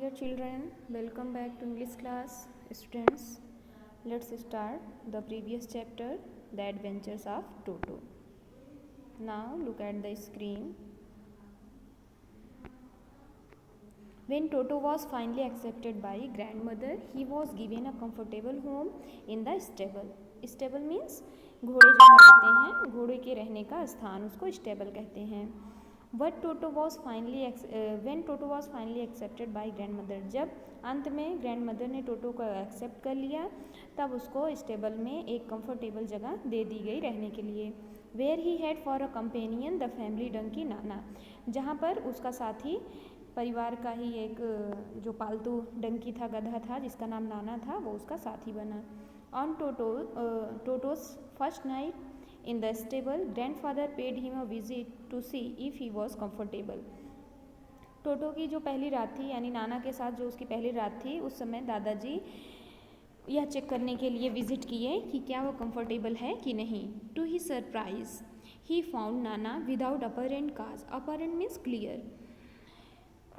Dear children, welcome back to English class. Students, let's start the previous chapter, The Adventures of Toto. Now look at the screen. When Toto was finally accepted by grandmother, he was given a comfortable home in the stable. Stable means घोड़े जहाँ रहते हैं, घोड़े के रहने का स्थान, उसको स्टेबल कहते हैं. When Toto was finally accepted by grandmother, जब अंत में ग्रैंडमदर ने टोटो को एक्सेप्ट कर लिया, तब उसको स्टेबल में एक कंफर्टेबल जगह दे दी गई रहने के लिए. Where he had for a companion the family donkey नाना, जहाँ पर उसका साथी परिवार का ही एक जो पालतू डंकी था, गधा था, जिसका नाम नाना था, वो उसका साथी बना. On Toto's first night in the stable, grandfather paid him a visit to see if he was comfortable. टोटो की जो पहली रात थी, यानी नाना के साथ जो उसकी पहली रात थी, उस समय दादाजी यह चेक करने के लिए विजिट किए कि क्या वो कंफर्टेबल है कि नहीं. To he surprise he found Nana without apparent cause. Apparent means clear.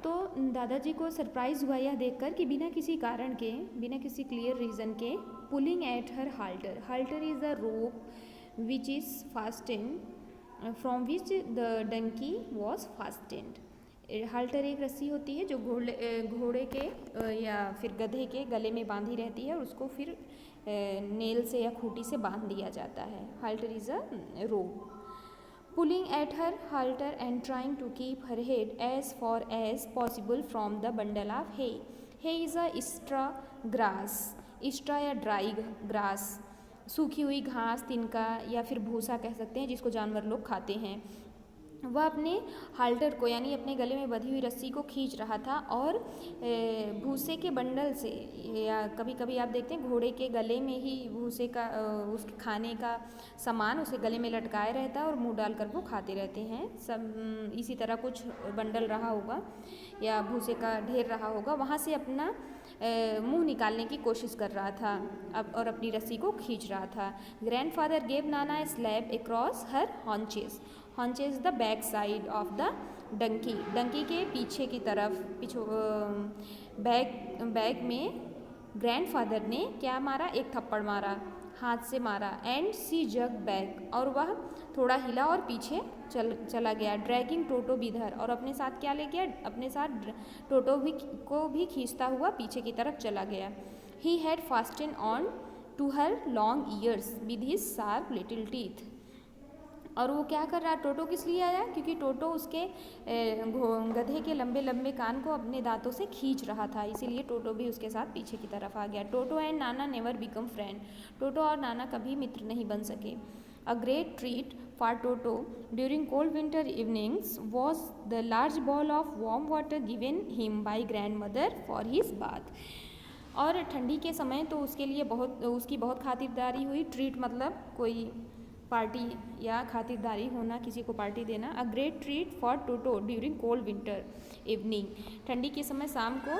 तो दादाजी को सरप्राइज़ हुआ यह देखकर कि बिना किसी कारण के, बिना किसी क्लियर रीज़न के, pulling at her halter. Halter is a rope which is fastened from which the donkey was fastened. Halter एक रस्सी होती है जो घोड़े के या फिर गधे के गले में बांधी रहती है और उसको फिर नेल से या खूंटी से बांध दिया जाता है. Halter is a rope. Pulling at her halter and trying to keep her head as far as possible from the bundle of hay. Hay is a straw grass. straw या ड्राई ग्रास, सूखी हुई घास, तिनका या फिर भूसा कह सकते हैं, जिसको जानवर लोग खाते हैं. वह अपने हाल्टर को, यानी अपने गले में बंधी हुई रस्सी को खींच रहा था और भूसे के बंडल से, या कभी कभी आप देखते हैं घोड़े के गले में ही भूसे का उसके खाने का सामान उसे गले में लटकाए रहता है और मुंह डालकर वो खाते रहते हैं. सब इसी तरह कुछ बंडल रहा होगा या भूसे का ढेर रहा होगा, वहाँ से अपना मुंह निकालने की कोशिश कर रहा था और अपनी रस्सी को खींच रहा था. Grandfather gave Nana a slap across her haunches. Haunches the back side of the donkey. Donkey के पीछे की तरफ, बैक में ग्रैंडफादर ने क्या मारा, एक थप्पड़ मारा, हाथ से मारा. एंड सी जग बैक, और वह थोड़ा हिला और पीछे चला गया. ड्रैगिंग टोटो विदर, और अपने साथ क्या ले गया, अपने साथ टोटो को भी खींचता हुआ पीछे की तरफ चला गया. He had fasten on to her long ears with his sharp little teeth. और वो क्या कर रहा, टोटो किस लिए आया, क्योंकि टोटो उसके गधे के लंबे लंबे कान को अपने दांतों से खींच रहा था, इसीलिए टोटो भी उसके साथ पीछे की तरफ आ गया. टोटो and Nana never become friend. टोटो और नाना कभी मित्र नहीं बन सके. A great treat for Toto during cold winter evenings was the large ball of warm water given him by grand mother for his bath. और ठंडी के समय तो उसकी बहुत खातिरदारी हुई. ट्रीट मतलब कोई पार्टी या खातिरदारी होना, किसी को पार्टी देना. A great treat for Toto during cold winter evening. ठंडी के समय शाम को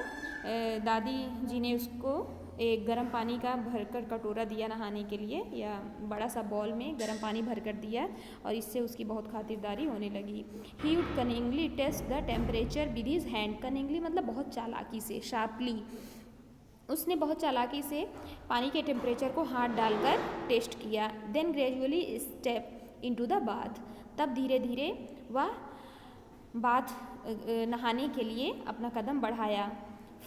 दादी जी ने उसको एक गर्म पानी का भरकर कटोरा दिया नहाने के लिए, या बड़ा सा बॉल में गर्म पानी भरकर दिया, और इससे उसकी बहुत खातिरदारी होने लगी. He would cunningly test the temperature with his hand. Cunningly मतलब बहुत चालाकी से, शार्पली. उसने बहुत चालाकी से पानी के टेम्परेचर को हाथ डालकर टेस्ट किया. Then gradually step into the bath. तब धीरे धीरे वह बाथ नहाने के लिए अपना कदम बढ़ाया.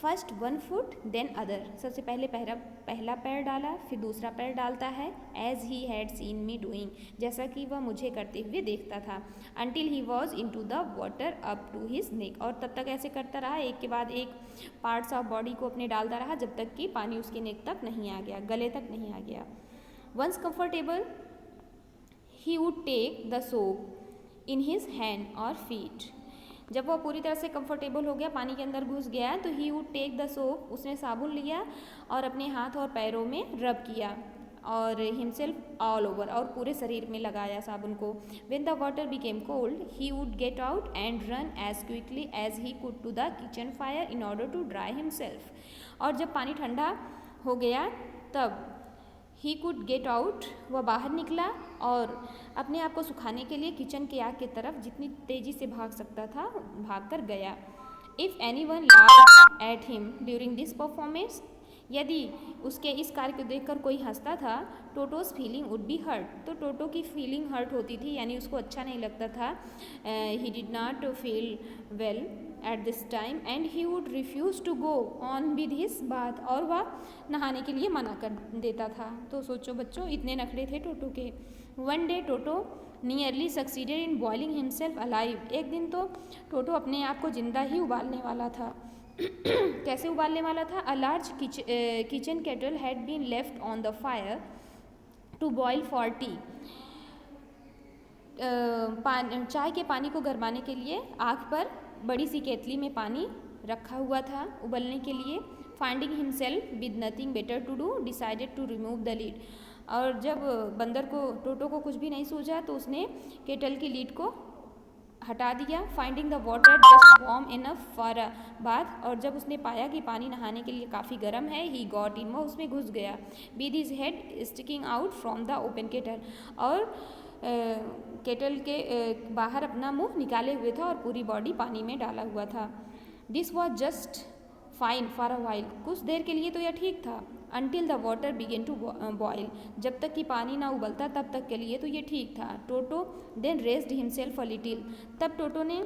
First one foot then other. सबसे पहले पहला पैर डाला, फिर दूसरा पैर डालता है. As he had seen me doing, जैसा कि वह मुझे करते हुए देखता था. Until he was into the water up to his neck. और तब तक ऐसे करता रहा, एक के बाद एक पार्ट्स ऑफ बॉडी को अपने डालता रहा, जब तक कि पानी उसके नेक तक नहीं आ गया, गले तक नहीं आ गया. Once comfortable he would take the soap in his hand और फीट. जब वह पूरी तरह से कंफर्टेबल हो गया, पानी के अंदर घुस गया, तो he would take the soap. उसने साबुन लिया और अपने हाथ और पैरों में रब किया, और हिमसेल्फ ऑल ओवर, और पूरे शरीर में लगाया साबुन को. When the water became cold he would get out and run as quickly as he could to the kitchen fire in order to dry himself. और जब पानी ठंडा हो गया तब ही कुड गेट आउट, वह बाहर निकला और अपने आप को सुखाने के लिए किचन के आग की तरफ जितनी तेज़ी से भाग सकता था भाग कर गया. If anyone laughed at him during this performance, यदि उसके इस कार्य को देखकर कोई हंसता था, Toto's feeling would be hurt, तो टोटो की फीलिंग हर्ट होती थी, यानी उसको अच्छा नहीं लगता था. He did not feel well at this time and he would refuse to go on with his bath, और वह नहाने के लिए मना कर देता था. तो सोचो बच्चों, इतने नखरे थे टोटो के. One day toto nearly succeeded in boiling himself alive, एक दिन तो टोटो अपने आप को जिंदा ही उबालने वाला था. कैसे उबालने वाला था? A large kitchen kettle had been left on the fire to boil for tea, चाय के पानी को गरमाने के लिए आग पर बड़ी सी केतली में पानी रखा हुआ था उबलने के लिए. Finding himself with nothing better to do decided to remove the lid, और जब बंदर को, टोटो को कुछ भी नहीं सूझा तो उसने केटल की लीड को हटा दिया. Finding the water just warm enough for a bath, और जब उसने पाया कि पानी नहाने के लिए काफ़ी गर्म है, ही गॉट इन, वह उसमें घुस गया. With his head sticking out from the open kettle, और केटल के बाहर अपना मुंह निकाले हुए था और पूरी बॉडी पानी में डाला हुआ था. This was just fine for a while, कुछ देर के लिए तो यह ठीक था. Until the water began to boil, जब तक कि पानी ना उबलता तब तक के लिए तो ये ठीक था. Toto then raised himself a little, तब टोटो ने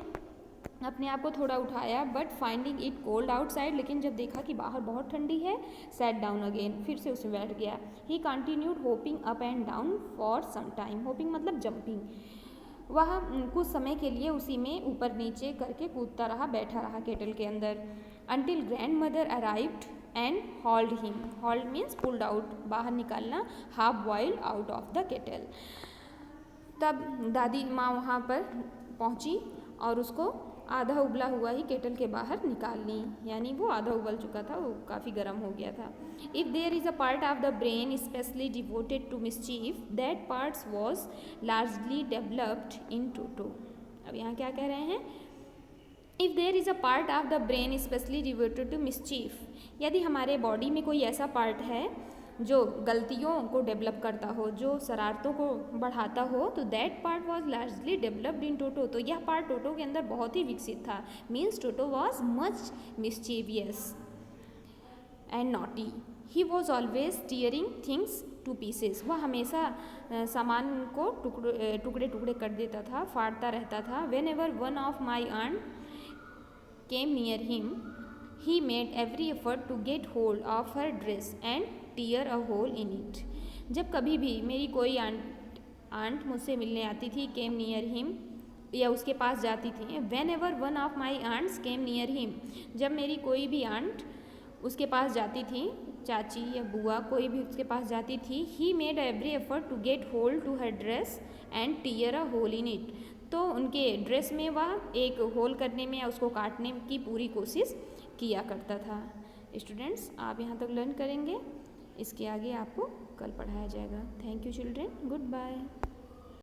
अपने आप को थोड़ा उठाया. But finding it cold outside, लेकिन जब देखा कि बाहर बहुत ठंडी है, सैट डाउन अगेन, फिर से उसमें बैठ गया. He continued hopping up and down for some time, hopping मतलब जंपिंग. वह कुछ समय के लिए उसी में ऊपर नीचे करके कूदता रहा, बैठा रहा केटल के अंदर. Until grand mother arrived and hold him, hold means pulled out, बाहर निकालना, half boiled out of the kettle. तब दादी माँ वहाँ पर पहुँची और उसको आधा उबला हुआ ही केटल के बाहर निकाल ली, यानी वो आधा उबल चुका था, वो काफ़ी गर्म हो गया था. If there is a part of the brain specially devoted to mischief, that parts was largely developed in Toto. अब यहाँ क्या कह रहे हैं? If there is a part of the brain specially devoted to mischief, यदि हमारे body में कोई ऐसा पार्ट है जो गलतियों को डेवलप करता हो, जो शरारतों को बढ़ाता हो, तो that part was largely developed in Toto, तो यह पार्ट टोटो के अंदर बहुत ही विकसित था. Means Toto was much mischievous and naughty. He was always tearing things two pieces, वह हमेशा सामान को टुकड़े टुकड़े कर देता था, फाड़ता रहता था. Whenever one of my aunt came near him, he made every effort to get hold of her dress and tear a hole in it. जब कभी भी मेरी कोई आंट मुझसे मिलने आती थी, केम नियर हिम, या उसके पास जाती थी. Whenever one of my aunts came near him, जब मेरी कोई भी आंट उसके पास जाती थी, चाची या बुआ कोई भी उसके पास जाती थी, he made every effort to get hold to her dress and tear a hole in it, तो उनके ड्रेस में वह एक होल करने में या उसको काटने की पूरी कोशिश किया करता था. स्टूडेंट्स, आप यहाँ तक लर्न करेंगे, इसके आगे आपको कल पढ़ाया जाएगा. Thank you children, good bye.